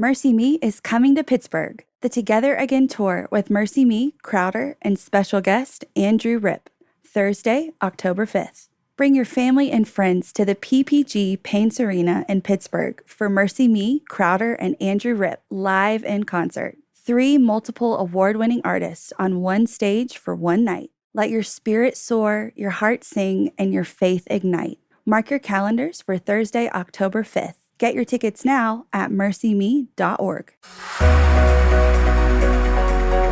Mercy Me is coming to Pittsburgh. The Together Again tour with Mercy Me, Crowder, and special guest Andrew Ripp. Thursday, October 5th. Bring your family and friends to the PPG Paints Arena in Pittsburgh for Mercy Me, Crowder, and Andrew Ripp live in concert. 3 multiple award-winning artists on one stage for one night. Let your spirit soar, your heart sing, and your faith ignite. Mark your calendars for Thursday, October 5th. Get your tickets now at mercyme.org.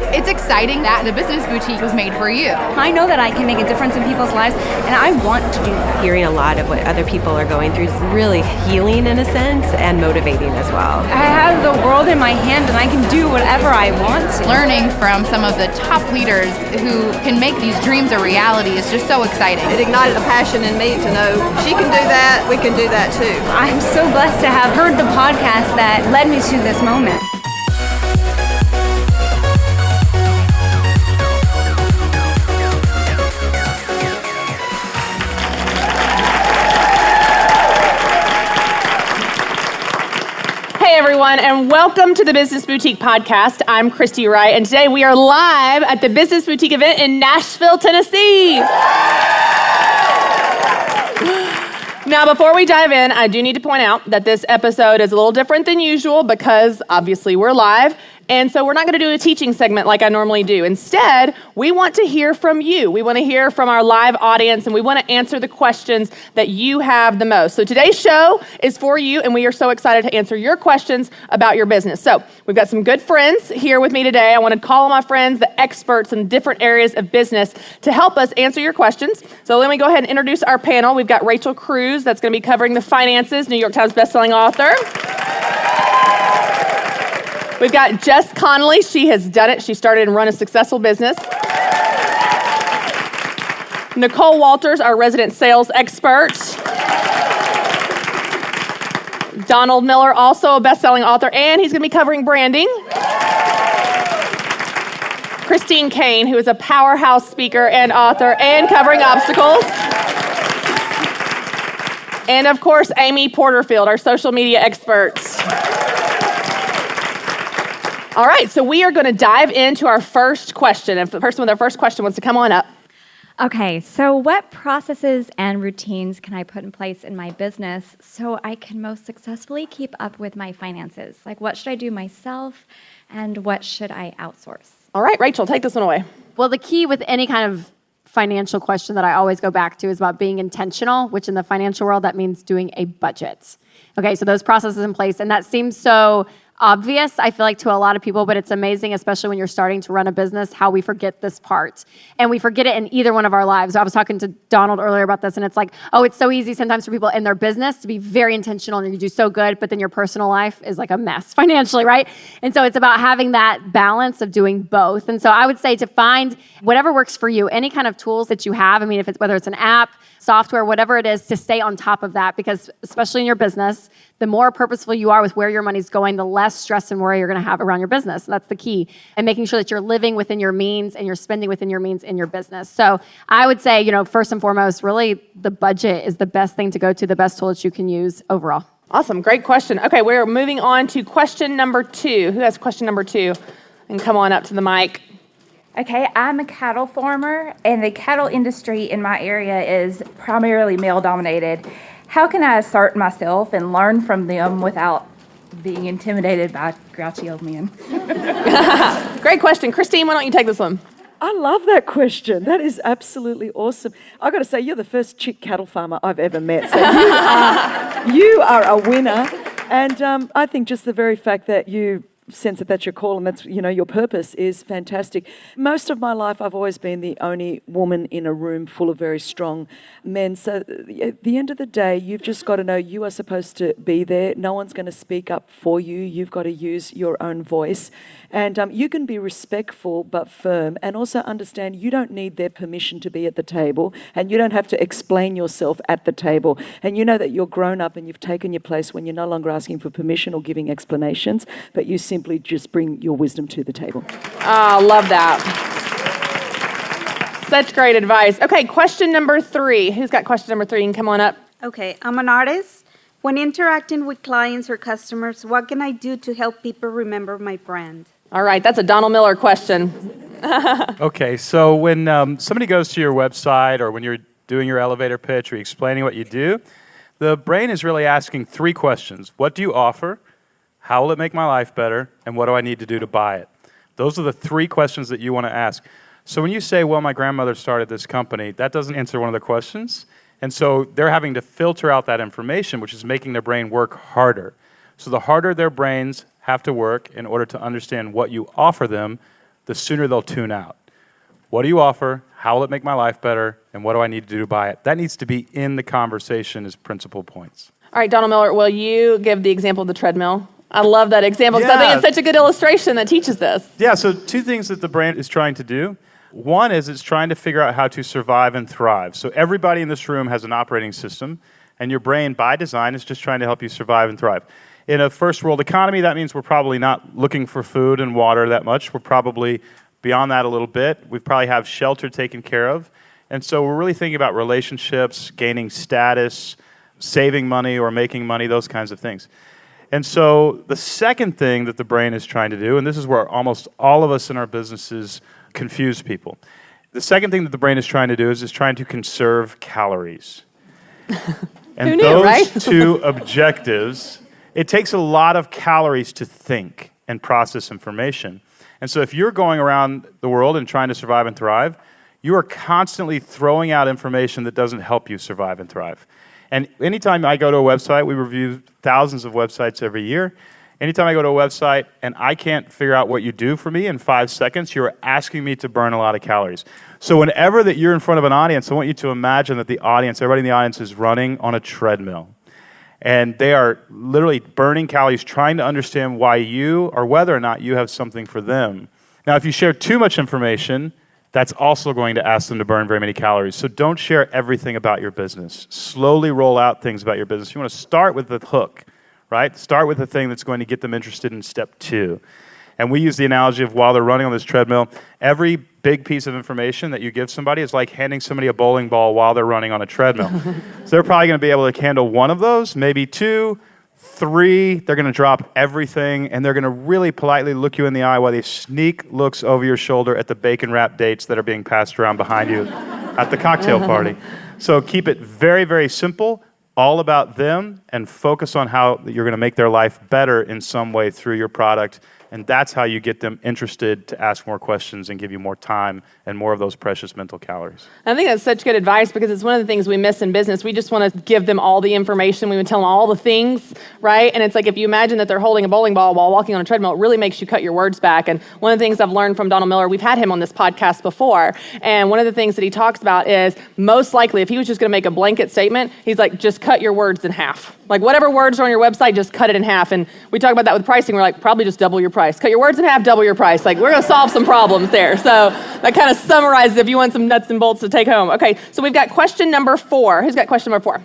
It's exciting that the Business Boutique was made for you. I know that I can make a difference in people's lives, and I want to do that. Hearing a lot of what other people are going through is really healing in a sense and motivating as well. I have the world in my hand, and I can do whatever I want to. Learning from some of the top leaders who can make these dreams a reality is just so exciting. It ignited a passion in me to know she can do that, we can do that too. I'm so blessed to have heard the podcast that led me to this moment. Hey everyone, and welcome to the Business Boutique podcast. I'm Christy, Wright, and today we are live at the Business Boutique event in Nashville, Tennessee. Now, before we dive in, I do need to point out that this episode is a little different than usual because obviously we're live. And so we're not going to do a teaching segment like I normally do. Instead, we want to hear from you. We want to hear from our live audience, and we want to answer the questions that you have the most. So today's show is for you, and we are so excited to answer your questions about your business. So we've got some good friends here with me today. I want to call on my friends, the experts in different areas of business, to help us answer your questions. So let me go ahead and introduce our panel. We've got Rachel Cruze, that's going to be covering the finances, New York Times bestselling author. We've got Jess Connolly. She has done it. She started and run a successful business. Nicole Walters, our resident sales expert. Donald Miller, also a best-selling author, and he's going to be covering branding. Caine, who is a powerhouse speaker and author and covering obstacles. And of course, Amy Porterfield, our social media expert. All right, so we are going to dive into our first question. If the person with our first question wants to come on up. Okay, so what processes and routines can I put in place in my business so I can most successfully keep up with my finances? Like, what should I do myself, and what should I outsource? All right, Rachel, take this one away. Well, the key with any kind of financial question that I always go back to is about being intentional, which in the financial world, that means doing a budget. Okay, so those processes in place, and that seems so obvious, I feel like, to a lot of people, but it's amazing, especially when you're starting to run a business, how we forget this part. And we forget it in either one of our lives. I was talking to Donald earlier about this, and it's like, oh, it's so easy sometimes for people in their business to be very intentional and you do so good, but then your personal life is like a mess financially, right? And so it's about having that balance of doing both. And so I would say to find whatever works for you, any kind of tools that you have. I mean, if it's whether it's an app, software, whatever it is, to stay on top of that, because especially in your business, the more purposeful you are with where your money's going, the less stress and worry you're going to have around your business. That's the key. And making sure that you're living within your means and you're spending within your means in your business. So I would say, first and foremost, really the budget is the best thing to go to, the best tool that you can use overall. Awesome. Great question. Okay, we're moving on to question number 2. Who has question number 2? And come on up to the mic. Okay, I'm a cattle farmer, and the cattle industry in my area is primarily male-dominated. How can I assert myself and learn from them without being intimidated by grouchy old men? Great question. Christine, why don't you take this one? I love that question. That is absolutely awesome. I've got to say, you're the first chick cattle farmer I've ever met. So you are a winner. And I think just the very fact that you sense that that's your call and that's, your purpose is fantastic. Most of my life, I've always been the only woman in a room full of very strong men. So at the end of the day, you've just got to know you are supposed to be there. No one's going to speak up for you. You've got to use your own voice. And you can be respectful but firm, and also understand you don't need their permission to be at the table, and you don't have to explain yourself at the table. And you know that you're grown up and you've taken your place when you're no longer asking for permission or giving explanations, but you simply just bring your wisdom to the table. Ah, love that. Such great advice. Okay, question number 3. Who's got question number 3? You can come on up. Okay, I'm an artist, When interacting with clients or customers, what can I do to help people remember my brand? All right, that's a Donald Miller question. Okay, so when somebody goes to your website or when you're doing your elevator pitch or you're explaining what you do, the brain is really asking 3 questions. What do you offer? How will it make my life better? And what do I need to do to buy it? Those are the 3 questions that you want to ask. So when you say, well, my grandmother started this company, that doesn't answer one of the questions. And so they're having to filter out that information, which is making their brain work harder. So the harder their brains have to work in order to understand what you offer them, the sooner they'll tune out. What do you offer? How will it make my life better? And what do I need to do to buy it? That needs to be in the conversation as principal points. All right, Donald Miller, will you give the example of the treadmill? I love that example because I think it's such a good illustration that teaches this. Yeah, so 2 things that the brain is trying to do. One is it's trying to figure out how to survive and thrive. So everybody in this room has an operating system, and your brain, by design, is just trying to help you survive and thrive. In a first world economy, that means we're probably not looking for food and water that much. We're probably beyond that a little bit. We probably have shelter taken care of. And so we're really thinking about relationships, gaining status, saving money or making money, those kinds of things. And so the second thing that the brain is trying to do, and this is where almost all of us in our businesses confuse people. The second thing that the brain is trying to do is trying to conserve calories. And Who knew, those right? 2 objectives, it takes a lot of calories to think and process information. And so if you're going around the world and trying to survive and thrive, you are constantly throwing out information that doesn't help you survive and thrive. And anytime I go to a website, we review thousands of websites every year. Anytime I go to a website and I can't figure out what you do for me in 5 seconds, you're asking me to burn a lot of calories. So whenever that you're in front of an audience, I want you to imagine that the audience, everybody in the audience is running on a treadmill. And they are literally burning calories, trying to understand why you, or whether or not you have something for them. Now, if you share too much information, that's also going to ask them to burn very many calories. So don't share everything about your business. Slowly roll out things about your business. You want to start with the hook, right? Start with the thing that's going to get them interested in step 2. And we use the analogy of while they're running on this treadmill, every big piece of information that you give somebody is like handing somebody a bowling ball while they're running on a treadmill. So they're probably going to be able to handle 1 of those, maybe 2, 3. They're going to drop everything, and they're going to really politely look you in the eye while they sneak looks over your shoulder at the bacon-wrapped dates that are being passed around behind you at the cocktail party. So keep it very, very simple, all about them, and focus on how you're going to make their life better in some way through your product. And that's how you get them interested to ask more questions and give you more time and more of those precious mental calories. I think that's such good advice because it's one of the things we miss in business. We just want to give them all the information. We would tell them all the things, right? And it's like if you imagine that they're holding a bowling ball while walking on a treadmill, it really makes you cut your words back. And one of the things I've learned from Donald Miller, we've had him on this podcast before, and one of the things that he talks about is most likely if he was just going to make a blanket statement, he's like, just cut your words in half. Like whatever words are on your website, just cut it in half. And we talk about that with pricing. We're like, probably just double your price. Cut your words in half, double your price. Like we're going to solve some problems there. So that kind of summarizes if you want some nuts and bolts to take home. Okay, so we've got question number 4. Who's got question number 4?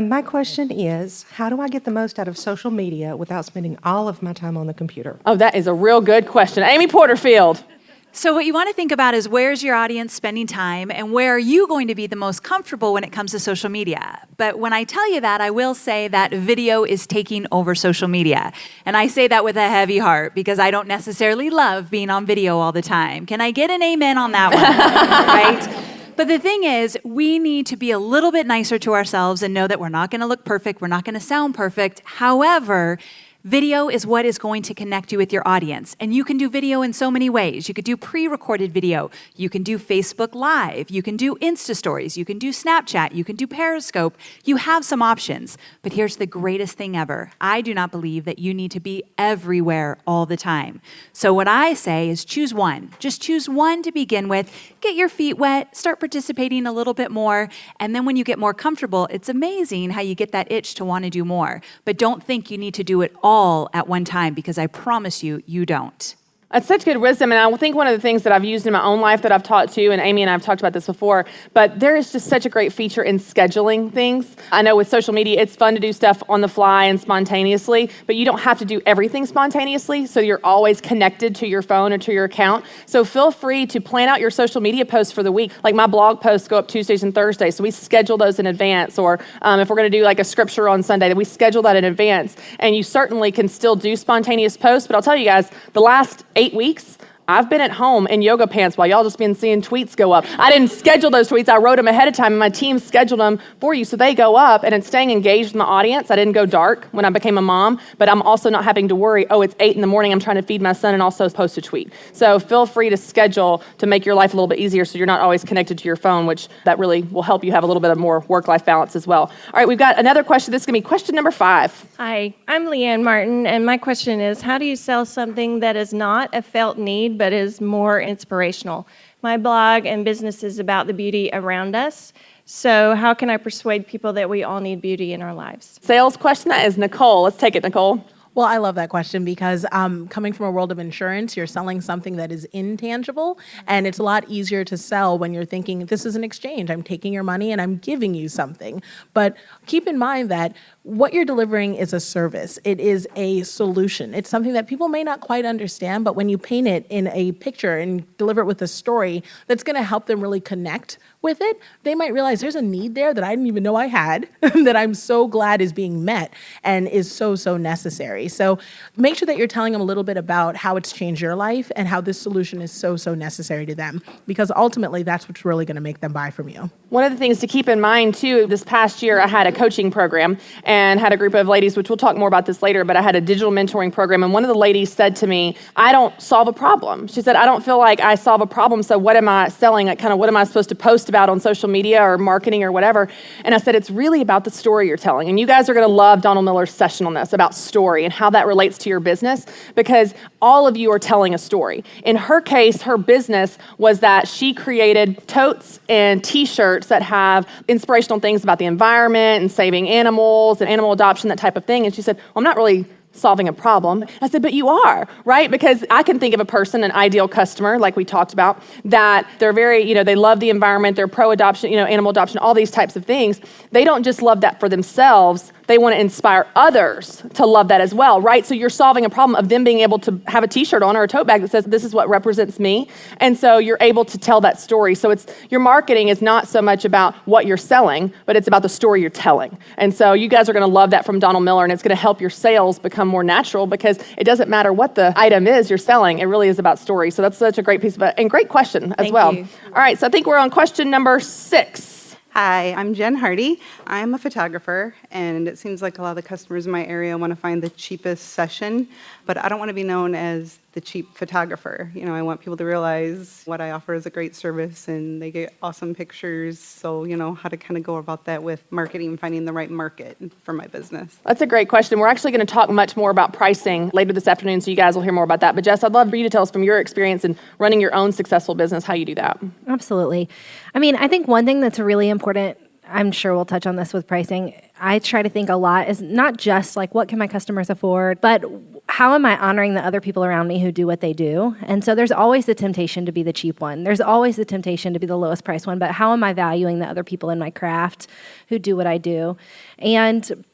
My question is, how do I get the most out of social media without spending all of my time on the computer? Oh, that is a real good question. Amy Porterfield. So what you want to think about is where's your audience spending time and where are you going to be the most comfortable when it comes to social media? But when I tell you that, I will say that video is taking over social media. And I say that with a heavy heart because I don't necessarily love being on video all the time. Can I get an amen on that one? Right? But the thing is, we need to be a little bit nicer to ourselves and know that we're not going to look perfect. We're not going to sound perfect. However, video is what is going to connect you with your audience. And you can do video in so many ways. You could do pre-recorded video. You can do Facebook Live. You can do Insta Stories. You can do Snapchat. You can do Periscope. You have some options. But here's the greatest thing ever. I do not believe that you need to be everywhere all the time. So what I say is choose one. Just choose one to begin with. Get your feet wet. Start participating a little bit more. And then when you get more comfortable, it's amazing how you get that itch to want to do more. But don't think you need to do it all at one time because I promise you, you don't. That's such good wisdom, and I think one of the things that I've used in my own life that I've taught too, and Amy and I have talked about this before, but there is just such a great feature in scheduling things. I know with social media, it's fun to do stuff on the fly and spontaneously, but you don't have to do everything spontaneously, so you're always connected to your phone or to your account. So feel free to plan out your social media posts for the week. Like my blog posts go up Tuesdays and Thursdays, so we schedule those in advance, or if we're gonna do like a scripture on Sunday, then we schedule that in advance, and you certainly can still do spontaneous posts, but I'll tell you guys, the last 8 weeks, I've been at home in yoga pants while y'all just been seeing tweets go up. I didn't schedule those tweets. I wrote them ahead of time, and my team scheduled them for you, so they go up, and it's staying engaged with my audience. I didn't go dark when I became a mom, but I'm also not having to worry, it's 8 in the morning, I'm trying to feed my son and also post a tweet. So feel free to schedule to make your life a little bit easier so you're not always connected to your phone, which that really will help you have a little bit of more work-life balance as well. All right, we've got another question. This is going to be question number 5. Hi, I'm Leanne Martin, and my question is, how do you sell something that is not a felt need but is more inspirational? My blog and business is about the beauty around us. So how can I persuade people that we all need beauty in our lives? Sales question, that is Nicole. Let's take it, Nicole. Well, I love that question because coming from a world of insurance, you're selling something that is intangible, and it's a lot easier to sell when you're thinking, this is an exchange. I'm taking your money and I'm giving you something. But keep in mind that what you're delivering is a service. It is a solution. It's something that people may not quite understand, but when you paint it in a picture and deliver it with a story that's going to help them really connect with it, they might realize there's a need there that I didn't even know I had, that I'm so glad is being met and is so, so necessary. So make sure that you're telling them a little bit about how it's changed your life and how this solution is so, so necessary to them, because ultimately that's what's really going to make them buy from you. One of the things to keep in mind too, this past year I had a coaching program and had a group of ladies, which we'll talk more about this later, but I had a digital mentoring program, and one of the ladies said to me, I don't solve a problem. She said, I don't feel like I solve a problem, so what am I selling? Like, kind of what am I supposed to post about on social media or marketing or whatever? And I said, it's really about the story you're telling. And you guys are going to love Donald Miller's session on this, about story and how that relates to your business, because all of you are telling a story. In her case, her business was that she created totes and t-shirts that have inspirational things about the environment and saving animals and animal adoption, that type of thing. And she said, well, I'm not really solving a problem. I said, but you are, right? Because I can think of a person, an ideal customer, like we talked about, that they're very, they love the environment, they're pro-adoption, animal adoption, all these types of things. They don't just love that for themselves, they want to inspire others to love that as well, right? So you're solving a problem of them being able to have a t-shirt on or a tote bag that says, this is what represents me. And so you're able to tell that story. So your marketing is not so much about what you're selling, but it's about the story you're telling. And so you guys are going to love that from Donald Miller, and it's going to help your sales become more natural, because it doesn't matter what the item is you're selling. It really is about story. So that's such a great piece of it, and great question as well. Thank you. All right, so I think we're on question number 6. Hi, I'm Jen Hardy. I'm a photographer, and it seems like a lot of the customers in my area want to find the cheapest session, but I don't want to be known as the cheap photographer. I want people to realize what I offer is a great service, and they get awesome pictures. So, how to kind of go about that with marketing and finding the right market for my business. That's a great question. We're actually going to talk much more about pricing later this afternoon, so you guys will hear more about that. But Jess, I'd love for you to tell us from your experience in running your own successful business, how you do that. Absolutely. I think one thing that's really important, I'm sure we'll touch on this with pricing, I try to think a lot is not just like, what can my customers afford, but how am I honoring the other people around me who do what they do? And so there's always the temptation to be the cheap one. There's always the temptation to be the lowest price one, but how am I valuing the other people in my craft who do what I do? And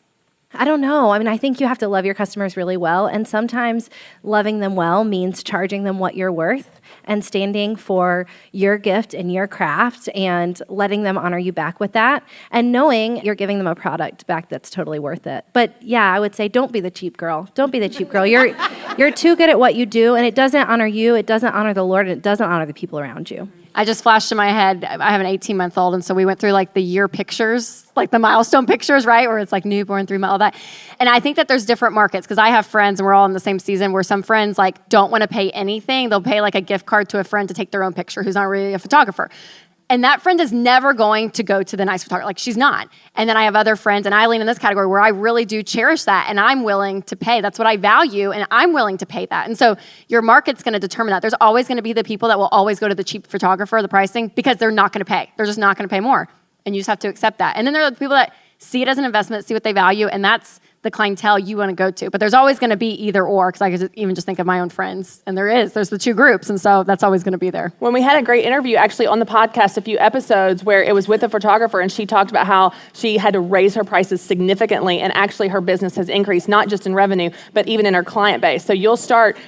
I don't know. I think you have to love your customers really well, and sometimes loving them well means charging them what you're worth and standing for your gift and your craft and letting them honor you back with that, and knowing you're giving them a product back that's totally worth it. But yeah, I would say don't be the cheap girl. Don't be the cheap girl. You're too good at what you do, and it doesn't honor you, it doesn't honor the Lord, and it doesn't honor the people around you. I just flashed in my head, I have an 18-month-old, and so we went through the year pictures, the milestone pictures, right? Where it's newborn, 3 months, all that. And I think that there's different markets, because I have friends, and we're all in the same season, where some friends don't want to pay anything. They'll pay a gift card to a friend to take their own picture who's not really a photographer. And that friend is never going to go to the nice photographer. She's not. And then I have other friends, and I lean in this category where I really do cherish that, and I'm willing to pay. That's what I value, and I'm willing to pay that. And so your market's going to determine that. There's always going to be the people that will always go to the cheap photographer, the pricing, because they're not going to pay. They're just not going to pay more. And you just have to accept that. And then there are the people that see it as an investment, see what they value, and that's the clientele you want to go to. But there's always going to be either or, because I could even just think of my own friends, and there's the two groups, and so that's always going to be there. When we had a great interview actually on the podcast, a few episodes where it was with a photographer, and she talked about how she had to raise her prices significantly, and actually her business has increased, not just in revenue, but even in her client base. So you'll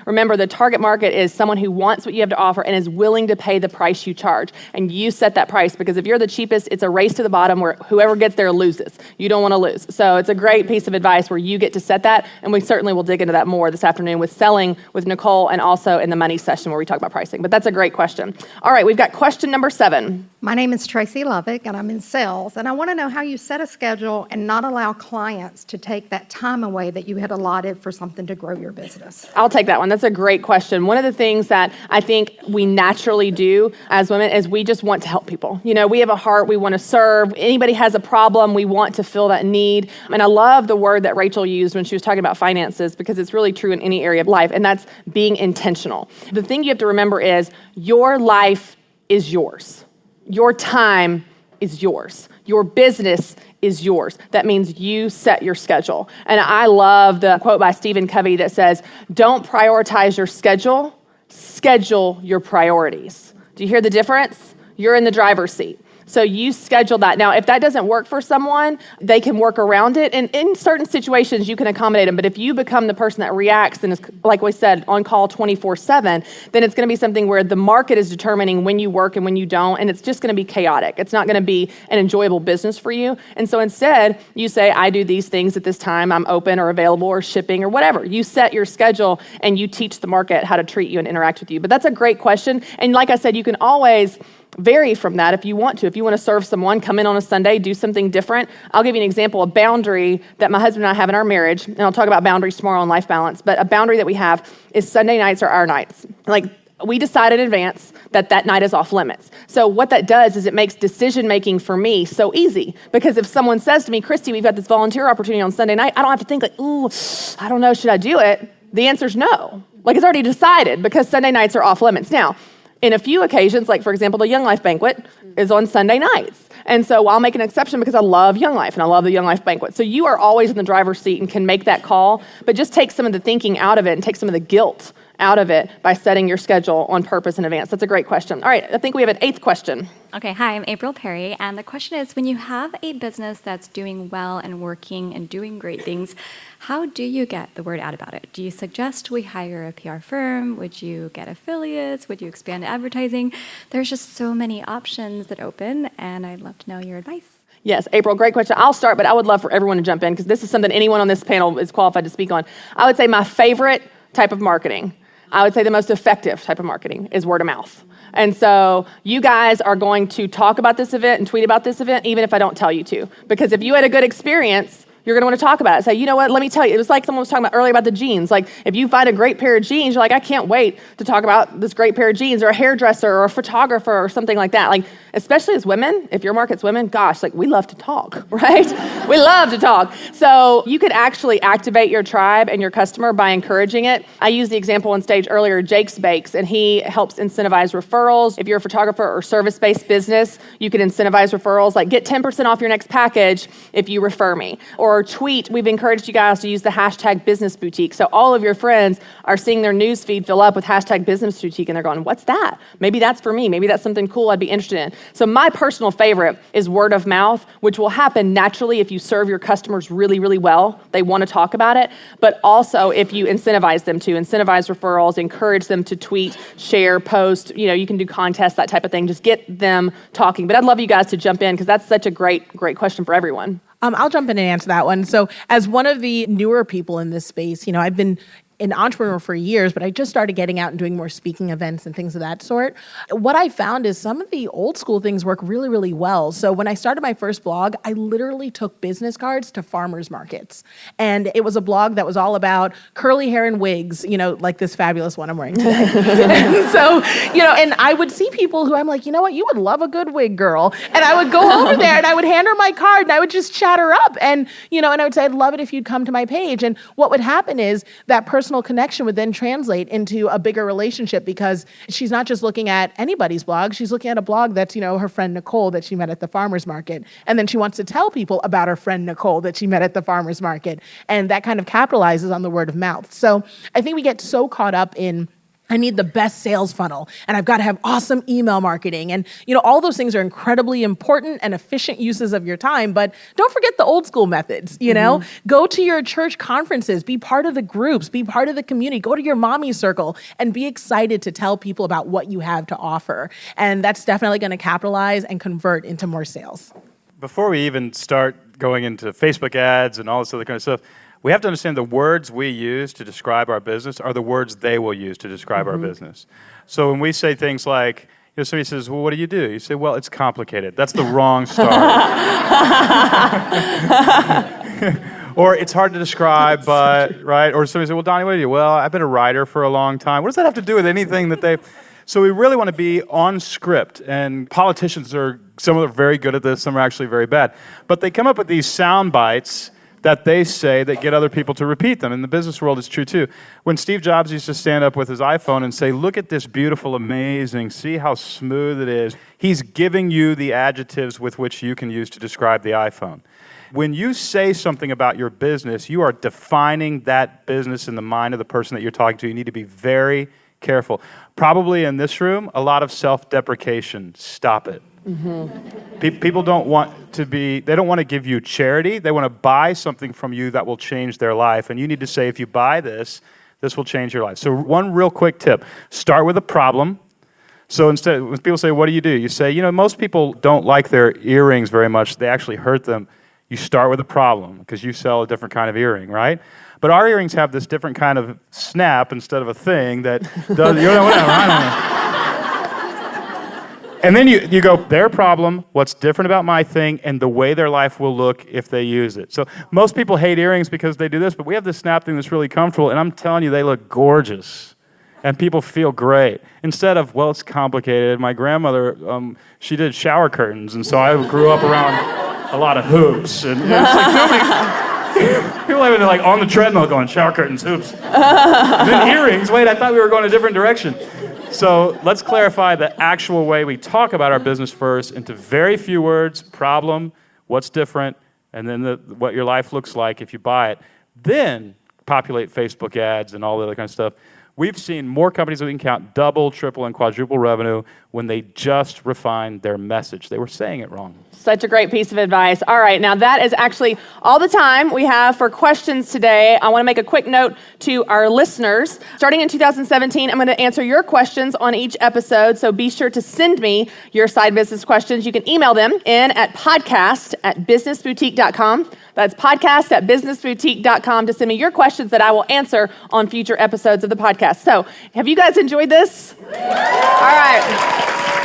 remember the target market is someone who wants what you have to offer and is willing to pay the price you charge. And you set that price, because if you're the cheapest, it's a race to the bottom where whoever gets there loses. You don't want to lose. So it's a great piece of advice where you get to set that, and we certainly will dig into that more this afternoon with selling with Nicole and also in the money session where we talk about pricing. But that's a great question. All right, we've got question number 7. My name is Tracy Lovick, and I'm in sales, and I want to know how you set a schedule and not allow clients to take that time away that you had allotted for something to grow your business. I'll take that one. That's a great question. One of the things that I think we naturally do as women is we just want to help people. We have a heart, we want to serve. Anybody has a problem, we want to fill that need. And I love the word that Rachel used when she was talking about finances, because it's really true in any area of life, and that's being intentional. The thing you have to remember is your life is yours. Your time is yours. Your business is yours. That means you set your schedule. And I love the quote by Stephen Covey that says, don't prioritize your schedule, schedule your priorities. Do you hear the difference? You're in the driver's seat. So you schedule that. Now, if that doesn't work for someone, they can work around it. And in certain situations, you can accommodate them. But if you become the person that reacts and is, like we said, on call 24/7, then it's going to be something where the market is determining when you work and when you don't. And it's just going to be chaotic. It's not going to be an enjoyable business for you. And so instead, you say, I do these things at this time. I'm open or available or shipping or whatever. You set your schedule and you teach the market how to treat you and interact with you. But that's a great question. And like I said, you can always vary from that if you want to. If you want to serve someone, come in on a Sunday, do something different. I'll give you an example, a boundary that my husband and I have in our marriage, and I'll talk about boundaries tomorrow on life balance, but a boundary that we have is Sunday nights are our nights. Like, we decide in advance that night is off limits. So what that does is it makes decision-making for me so easy, because if someone says to me, Christy, we've got this volunteer opportunity on Sunday night, I don't have to think like, ooh, I don't know, should I do it? The answer's no. Like, it's already decided because Sunday nights are off limits. Now, in a few occasions, like for example, the Young Life Banquet is on Sunday nights. And so I'll make an exception because I love Young Life and I love the Young Life Banquet. So you are always in the driver's seat and can make that call, but just take some of the thinking out of it and take some of the guilt out of it by setting your schedule on purpose in advance. That's a great question. All right, I think we have an 8th question. Okay, hi, I'm April Perry, and the question is, when you have a business that's doing well and working and doing great things, how do you get the word out about it? Do you suggest we hire a PR firm? Would you get affiliates? Would you expand advertising? There's just so many options that open, and I'd love to know your advice. Yes, April, great question. I'll start, but I would love for everyone to jump in because this is something anyone on this panel is qualified to speak on. I would say my favorite type of marketing, I would say the most effective type of marketing is word of mouth. And so you guys are going to talk about this event and tweet about this event, even if I don't tell you to. Because if you had a good experience, you're going to want to talk about it. Say, you know what, let me tell you. It was like someone was talking about earlier about the jeans. Like, if you find a great pair of jeans, you're like, I can't wait to talk about this great pair of jeans, or a hairdresser or a photographer or something like that. Like, especially as women, if your market's women, gosh, like, we love to talk, right? We love to talk. So you could actually activate your tribe and your customer by encouraging it. I used the example on stage earlier, Jake's Bakes, and he helps incentivize referrals. If you're a photographer or service-based business, you can incentivize referrals, like get 10% off your next package if you refer me. Or tweet, we've encouraged you guys to use the hashtag Business Boutique. So all of your friends are seeing their news feed fill up with hashtag Business Boutique, and they're going, what's that? Maybe that's for me. Maybe that's something cool I'd be interested in. So my personal favorite is word of mouth, which will happen naturally if you serve your customers really, really well. They want to talk about it. But also if you incentivize them to, incentivize referrals, encourage them to tweet, share, post, you can do contests, that type of thing. Just get them talking. But I'd love you guys to jump in because that's such a great question for everyone. I'll jump in and answer that one. So as one of the newer people in this space, I've been an entrepreneur for years, but I just started getting out and doing more speaking events and things of that sort. What I found is some of the old school things work really, really well. So when I started my first blog, I literally took business cards to farmers markets. And it was a blog that was all about curly hair and wigs, like this fabulous one I'm wearing today. So, and I would see people who I'm like, you know what, you would love a good wig, girl. And I would go over there and I would hand her my card and I would just chat her up. And, and I would say, I'd love it if you'd come to my page. And what would happen is that person personal connection would then translate into a bigger relationship because she's not just looking at anybody's blog, she's looking at a blog that's, her friend Nicole that she met at the farmer's market. And then she wants to tell people about her friend Nicole that she met at the farmer's market. And that kind of capitalizes on the word of mouth. So I think we get so caught up in, I need the best sales funnel, and I've got to have awesome email marketing. And, all those things are incredibly important and efficient uses of your time, but don't forget the old school methods, Go to your church conferences, be part of the groups, be part of the community, go to your mommy circle, and be excited to tell people about what you have to offer. And that's definitely going to capitalize and convert into more sales. Before we even start going into Facebook ads and all this other kind of stuff, we have to understand the words we use to describe our business are the words they will use to describe our business. So when we say things like, somebody says, well, what do? You say, well, it's complicated. That's the wrong start. Or it's hard to describe, but, right? Or somebody says, well, Donnie, what do you do? Well, I've been a writer for a long time. What does that have to do with anything that they... So we really want to be on script, and politicians some are very good at this, some are actually very bad. But they come up with these sound bites that they say that get other people to repeat them. In the business world, it's true too. When Steve Jobs used to stand up with his iPhone and say, look at this beautiful, amazing, see how smooth it is, he's giving you the adjectives with which you can use to describe the iPhone. When you say something about your business, you are defining that business in the mind of the person that you're talking to. You need to be very careful. Probably in this room, a lot of self-deprecation. Stop it. People don't want to give you charity. They want to buy something from you that will change their life. And you need to say, if you buy this, this will change your life. So one real quick tip, start with a problem. So instead, when people say, what do? You say, most people don't like their earrings very much. They actually hurt them. You start with a problem because you sell a different kind of earring, right? But our earrings have this different kind of snap instead of a thing that does, whatever, I don't know. And then you go, their problem, what's different about my thing, and the way their life will look if they use it. So most people hate earrings because they do this, but we have this snap thing that's really comfortable, and I'm telling you, they look gorgeous. And people feel great. Instead of, well, it's complicated. My grandmother, she did shower curtains, and so I grew up around a lot of hoops. And it's like people have been on the treadmill going, shower curtains, hoops. Then earrings, wait, I thought we were going a different direction. So let's clarify the actual way we talk about our business first into very few words, problem, what's different, and then what your life looks like if you buy it. Then populate Facebook ads and all the other kind of stuff. We've seen more companies that we can count double, triple, and quadruple revenue when they just refined their message. They were saying it wrong. Such a great piece of advice. All right, now that is actually all the time we have for questions today. I want to make a quick note to our listeners. Starting in 2017, I'm going to answer your questions on each episode, so be sure to send me your side business questions. You can email them in at podcast@businessboutique.com. That's podcast@businessboutique.com to send me your questions that I will answer on future episodes of the podcast. So, have you guys enjoyed this? All right.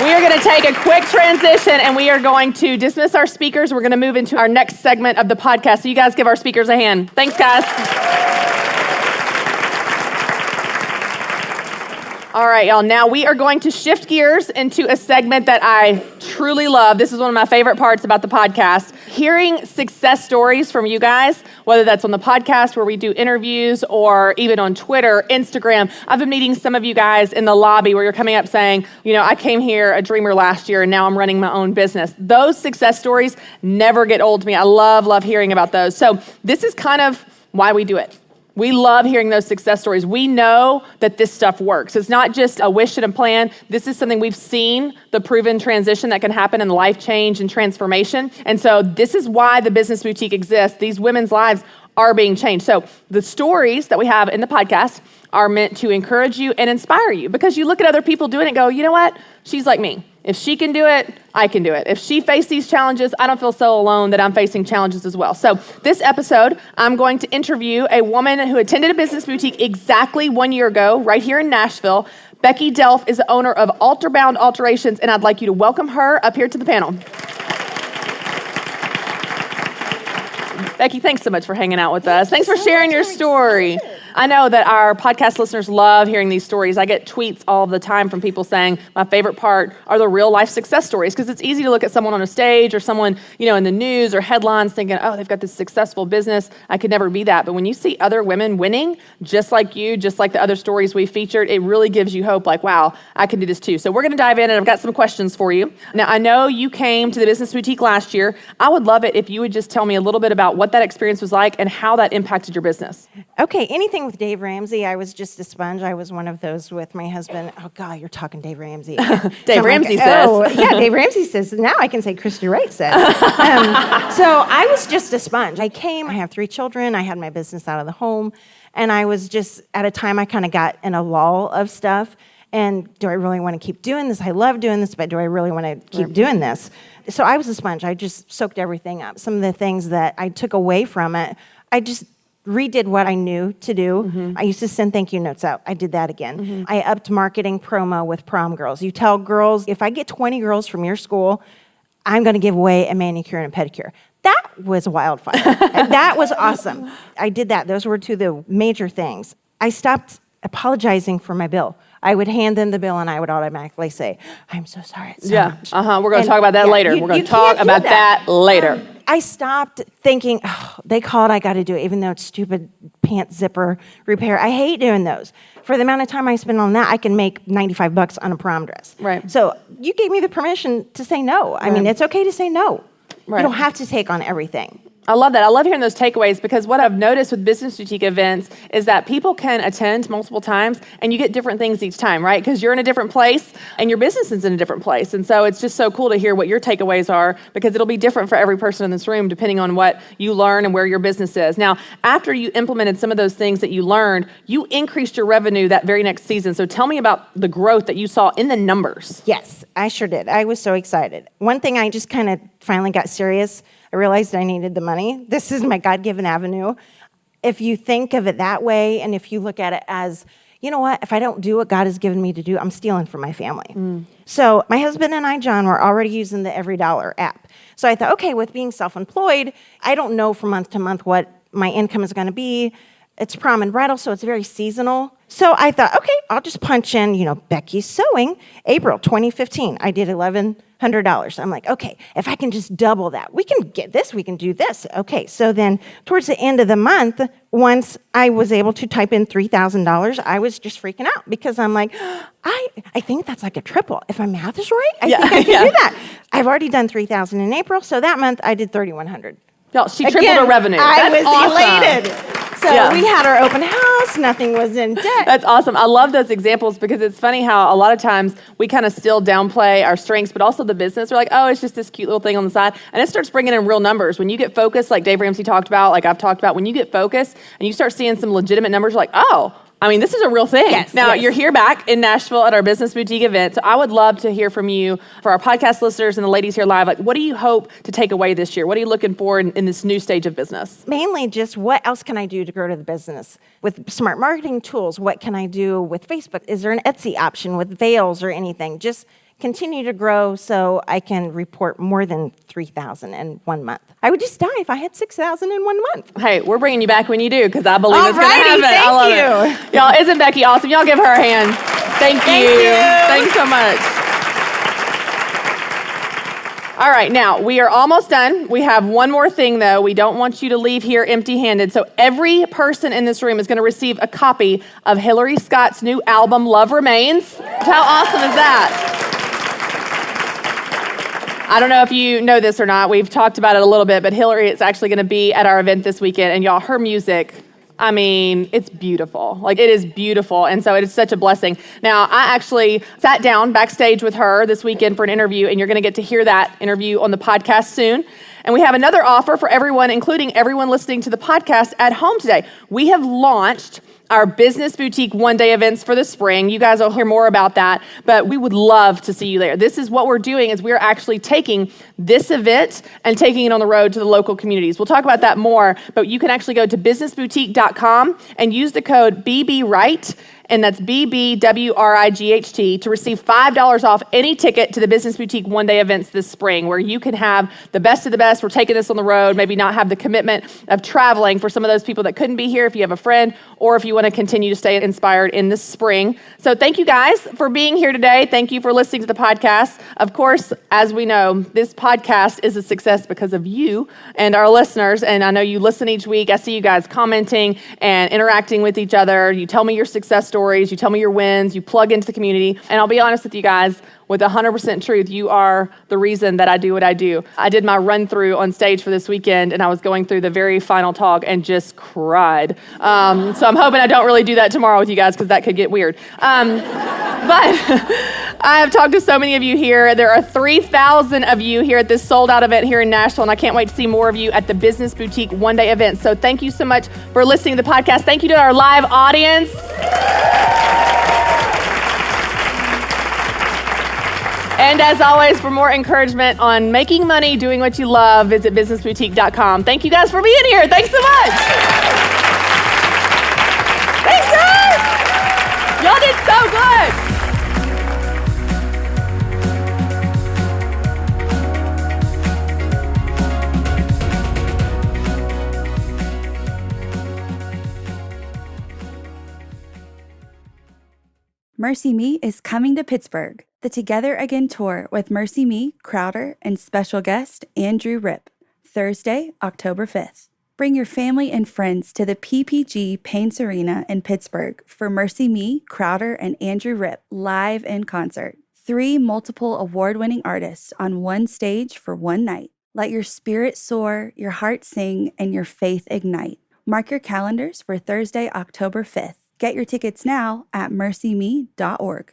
We are going to take a quick transition, and we are going to dismiss our speakers. We're going to move into our next segment of the podcast. So you guys give our speakers a hand. Thanks, guys. All right, y'all. Now we are going to shift gears into a segment that I truly love. This is one of my favorite parts about the podcast. Hearing success stories from you guys, whether that's on the podcast where we do interviews or even on Twitter, Instagram. I've been meeting some of you guys in the lobby where you're coming up saying, I came here a dreamer last year and now I'm running my own business. Those success stories never get old to me. I love hearing about those. So this is kind of why we do it. We love hearing those success stories. We know that this stuff works. It's not just a wish and a plan. This is something we've seen, the proven transition that can happen in life change and transformation. And so this is why the Business Boutique exists. These women's lives are being changed. So the stories that we have in the podcast are meant to encourage you and inspire you because you look at other people doing it and go, you know what? She's like me. If she can do it, I can do it. If she faced these challenges, I don't feel so alone that I'm facing challenges as well. So this episode, I'm going to interview a woman who attended a Business Boutique exactly 1 year ago, right here in Nashville. Becky Delph is the owner of Alterbound Alterations, and I'd like you to welcome her up here to the panel. Becky, thanks so much for hanging out with us. Thanks for sharing your story. I know that our podcast listeners love hearing these stories. I get tweets all the time from people saying my favorite part are the real life success stories, because it's easy to look at someone on a stage or someone, in the news or headlines thinking, oh, they've got this successful business. I could never be that. But when you see other women winning, just like you, just like the other stories we featured, it really gives you hope, like, wow, I can do this too. So we're going to dive in, and I've got some questions for you. Now, I know you came to the Business Boutique last year. I would love it if you would just tell me a little bit about what that experience was like and how that impacted your business. Okay, anything with Dave Ramsey, I was just a sponge. I was one of those with my husband. Oh, God, you're talking Dave Ramsey. Dave Ramsey says. Oh, yeah, Dave Ramsey says. Now I can say Christy Wright says. So I was just a sponge. I came, I have 3 children. I had my business out of the home. And I was just, at a time, I kind of got in a lull of stuff. And do I really want to keep doing this? I love doing this, but do I really want to keep doing this? So I was a sponge. I just soaked everything up. Some of the things that I took away from it, I just redid what I knew to do. Mm-hmm. I used to send thank you notes out. I did that again. Mm-hmm. I upped marketing promo with prom girls. You tell girls, if I get 20 girls from your school, I'm going to give away a manicure and a pedicure. That was wildfire. That was awesome. I did that. Those were 2 of the major things. I stopped apologizing for my bill. I would hand them the bill and I would automatically say, I'm so sorry. It's so much. We're going to talk about that later. We're going to talk about that later. I stopped thinking, oh, they called, I got to do it, even though it's stupid pants zipper repair. I hate doing those. For the amount of time I spend on that, I can make $95 on a prom dress. Right. So you gave me the permission to say no. I mean, it's okay to say no. Right. You don't have to take on everything. I love that. I love hearing those takeaways, because what I've noticed with Business Boutique events is that people can attend multiple times and you get different things each time, right? Because you're in a different place and your business is in a different place. And so it's just so cool to hear what your takeaways are, because it'll be different for every person in this room depending on what you learn and where your business is. Now, after you implemented some of those things that you learned, you increased your revenue that very next season. So tell me about the growth that you saw in the numbers. Yes, I sure did. I was so excited. One thing I just kind of finally got serious. I realized I needed the money. This is my God-given avenue. If you think of it that way, and if you look at it as, you know what, if I don't do what God has given me to do, I'm stealing from my family. So my husband and I, John, were already using the Every Dollar app. So I thought, okay, with being self-employed, I don't know from month to month what my income is going to be. It's prom and bridal, so it's very seasonal. So I thought, okay, I'll just punch in, Becky's Sewing, April 2015. I did $1,100. I'm like, okay, if I can just double that, we can get this, we can do this. Okay, so then towards the end of the month, once I was able to type in $3,000, I was just freaking out, because I'm like, I think that's like a triple. If my math is right, I think I can do that. I've already done $3,000 in April, so that month I did $3,100. Y'all, she tripled her revenue. That's I was awesome. elated. So we had our open house. Nothing was in debt. That's awesome. I love those examples, because it's funny how a lot of times we kind of still downplay our strengths, but also the business. We're like, oh, it's just this cute little thing on the side. And it starts bringing in real numbers. When you get focused, like Dave Ramsey talked about, like I've talked about, when you get focused and you start seeing some legitimate numbers, you're like, oh, I mean, this is a real thing. Now, you're here back in Nashville at our Business Boutique event. So I would love to hear from you, for our podcast listeners and the ladies here live. Like, what do you hope to take away this year? What are you looking for in this new stage of business? Mainly just what else can I do to grow to the business? With smart marketing tools, what can I do with Facebook? Is there an Etsy option with veils or anything? Just continue to grow so I can report more than 3,000 in 1 month. I would just die if I had 6,000 in 1 month. Hey, we're bringing you back when you do, because I believe it's going to happen. Thank I love it. Y'all, isn't Becky awesome? Y'all give her a hand. Thank you. Thanks so much. All right, now we are almost done. We have one more thing, though. We don't want you to leave here empty-handed. So every person in this room is going to receive a copy of Hillary Scott's new album, Love Remains. How awesome is that? I don't know if you know this or not. We've talked about it a little bit, but Hillary is actually going to be at our event this weekend. And y'all, her music, I mean, it's beautiful. Like, it is beautiful. And so it is such a blessing. Now, I actually sat down backstage with her this weekend for an interview, and you're going to get to hear that interview on the podcast soon. And we have another offer for everyone, including everyone listening to the podcast at home today. We have launched our Business Boutique one-day events for the spring. You guys will hear more about that, but we would love to see you there. This is what we're doing, is we're actually taking this event and taking it on the road to the local communities. We'll talk about that more, but you can actually go to businessboutique.com and use the code BBWright, and that's BBWRIGHT, to receive $5 off any ticket to the Business Boutique one-day events this spring, where you can have the best of the best. We're taking this on the road, maybe not have the commitment of traveling for some of those people that couldn't be here if you have a friend, or if you want to continue to stay inspired in the spring. So thank you guys for being here today. Thank you for listening to the podcast. Of course, as we know, this podcast is a success because of you and our listeners. And I know you listen each week. I see you guys commenting and interacting with each other. You tell me your success stories. You tell me your wins. You plug into the community. And I'll be honest with you guys, with 100% truth, you are the reason that I do what I do. I did my run through on stage for this weekend, and I was going through the very final talk and just cried. So I'm hoping I don't really do that tomorrow with you guys, because that could get weird. But I have talked to so many of you here. There are 3,000 of you here at this sold-out event here in Nashville, and I can't wait to see more of you at the Business Boutique one-day event. So thank you so much for listening to the podcast. Thank you to our live audience. And as always, for more encouragement on making money doing what you love, visit businessboutique.com. Thank you guys for being here. Thanks so much. Thanks, guys. Y'all did so good. Mercy Me is coming to Pittsburgh. The Together Again tour with Mercy Me, Crowder, and special guest Andrew Rip, Thursday, October 5th. Bring your family and friends to the PPG Paints Arena in Pittsburgh for Mercy Me, Crowder, and Andrew Rip live in concert. 3 multiple award-winning artists on one stage for one night. Let your spirit soar, your heart sing, and your faith ignite. Mark your calendars for Thursday, October 5th. Get your tickets now at mercyme.org.